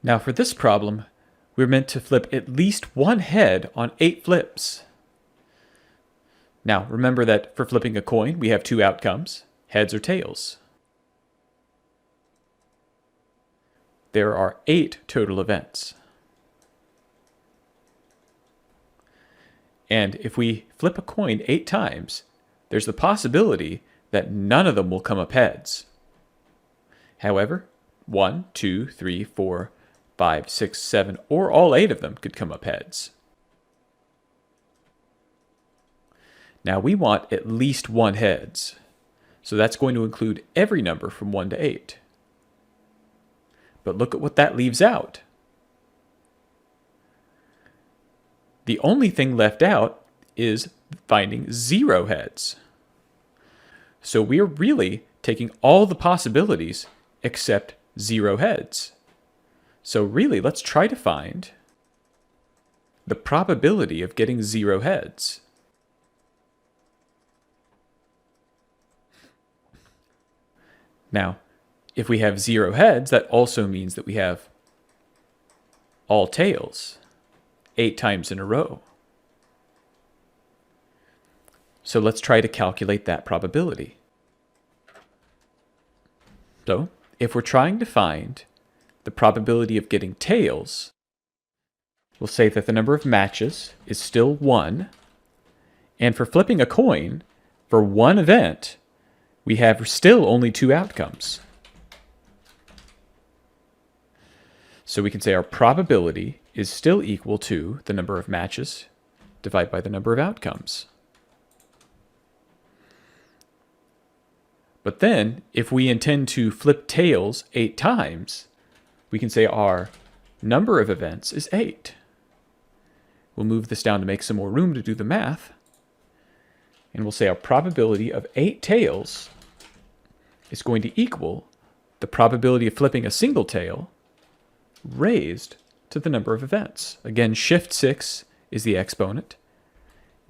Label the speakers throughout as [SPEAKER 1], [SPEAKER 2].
[SPEAKER 1] Now for this problem, we're meant to flip at least one head on 8 flips. Now remember that for flipping a coin, we have 2 outcomes, heads or tails. There are 8 total events. And if we flip a coin 8 times, there's the possibility that none of them will come up heads. However, 1, 2, 3, 4, 5, 6, 7, or all 8 of them could come up heads. Now we want at least 1 heads, so that's going to include every number from 1 to 8. But look at what that leaves out. The only thing left out is finding 0 heads. So we're really taking all the possibilities except 0 heads. So really, let's try to find the probability of getting 0 heads. Now, if we have 0 heads, that also means that we have all tails 8 times in a row. So let's try to calculate that probability. So, if we're trying to find the probability of getting tails, we'll say that the number of matches is still 1. And for flipping a coin, for one event, we have still only 2 outcomes. So we can say our probability is still equal to the number of matches divided by the number of outcomes. But then, if we intend to flip tails 8 times, we can say our number of events is 8. We'll move this down to make some more room to do the math. And we'll say our probability of 8 tails is going to equal the probability of flipping a single tail raised to the number of events. Again, shift 6 is the exponent.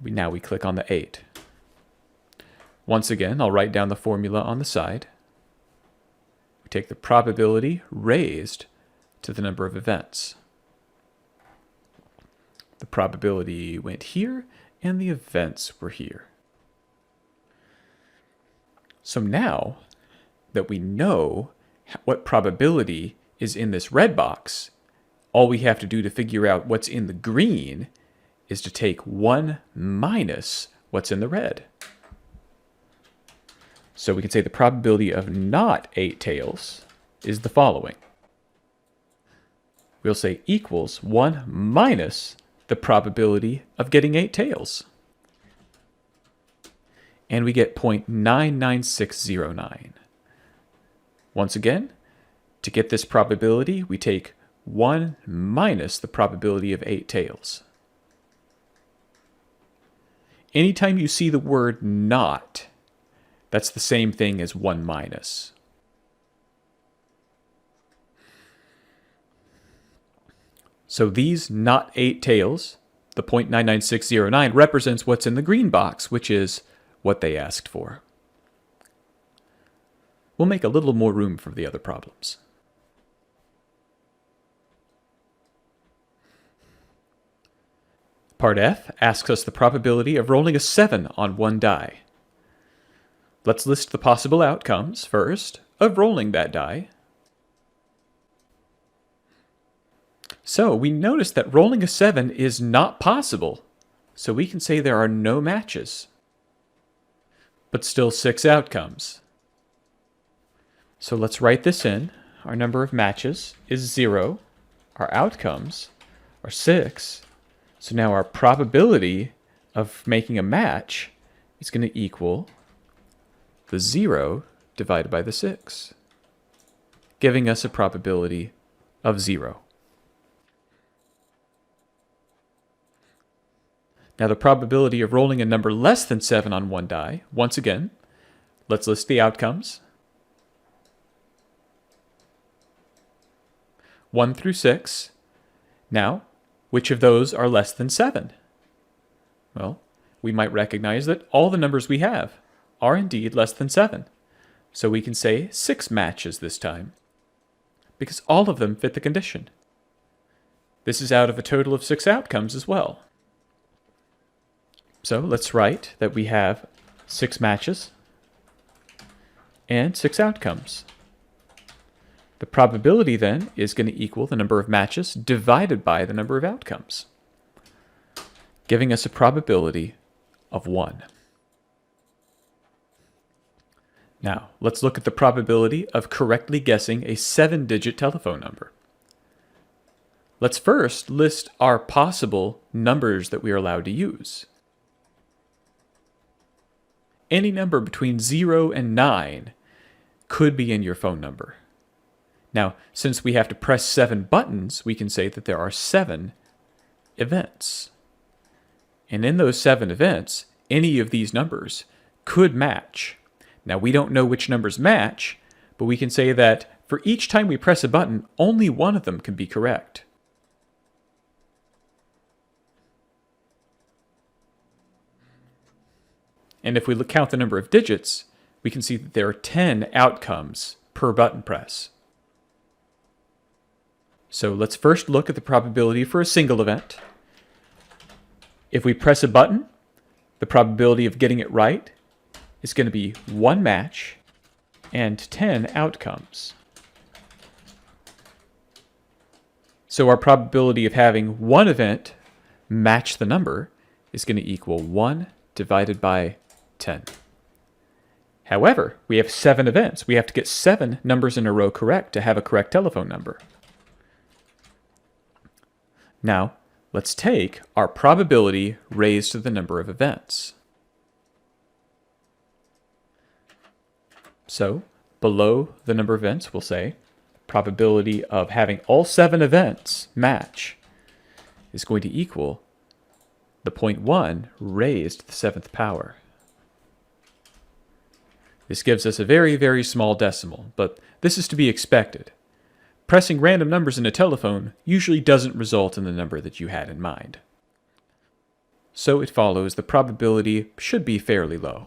[SPEAKER 1] Now we click on the 8. Once again, I'll write down the formula on the side. We take the probability raised to the number of events. The probability went here, and the events were here. So now that we know what probability is in this red box, all we have to do to figure out what's in the green is to take 1 minus what's in the red. So we can say the probability of not 8 tails is the following. We'll say equals 1 minus the probability of getting 8 tails. And we get 0.99609. Once again, to get this probability, we take 1 minus the probability of 8 tails. Anytime you see the word not, that's the same thing as 1 minus. So these not 8 tails, the 0.99609, represents what's in the green box, which is what they asked for. We'll make a little more room for the other problems. Part F asks us the probability of rolling a 7 on one die. Let's list the possible outcomes first of rolling that die. So we notice that rolling a 7 is not possible, so we can say there are no matches, but still 6 outcomes. So let's write this in. Our number of matches is 0. Our outcomes are 6. So now our probability of making a match is going to equal the 0 divided by the 6, giving us a probability of 0. Now the probability of rolling a number less than 7 on one die, once again, let's list the outcomes. 1 through 6. Now, which of those are less than 7? Well, we might recognize that all the numbers we have are indeed less than 7. So we can say 6 matches this time, because all of them fit the condition. This is out of a total of 6 outcomes as well. So let's write that we have 6 matches and 6 outcomes. The probability then is going to equal the number of matches divided by the number of outcomes, giving us a probability of 1. Now, let's look at the probability of correctly guessing a 7-digit telephone number. Let's first list our possible numbers that we are allowed to use. Any number between 0 and 9 could be in your phone number. Now, since we have to press 7 buttons, we can say that there are 7 events. And in those 7 events, any of these numbers could match. Now, we don't know which numbers match, but we can say that for each time we press a button, only one of them can be correct. And if we count the number of digits, we can see that there are 10 outcomes per button press. So let's first look at the probability for a single event. If we press a button, the probability of getting it right is going to be 1 match and 10 outcomes. So our probability of having one event match the number is going to equal 1 divided by 10. However, we have 7 events. We have to get 7 numbers in a row correct to have a correct telephone number. Now, let's take our probability raised to the number of events. So, below the number of events, we'll say probability of having all 7 events match is going to equal the 0.1 raised to the 7th power. This gives us a very, very small decimal, but this is to be expected. Pressing random numbers in a telephone usually doesn't result in the number that you had in mind. So it follows the probability should be fairly low.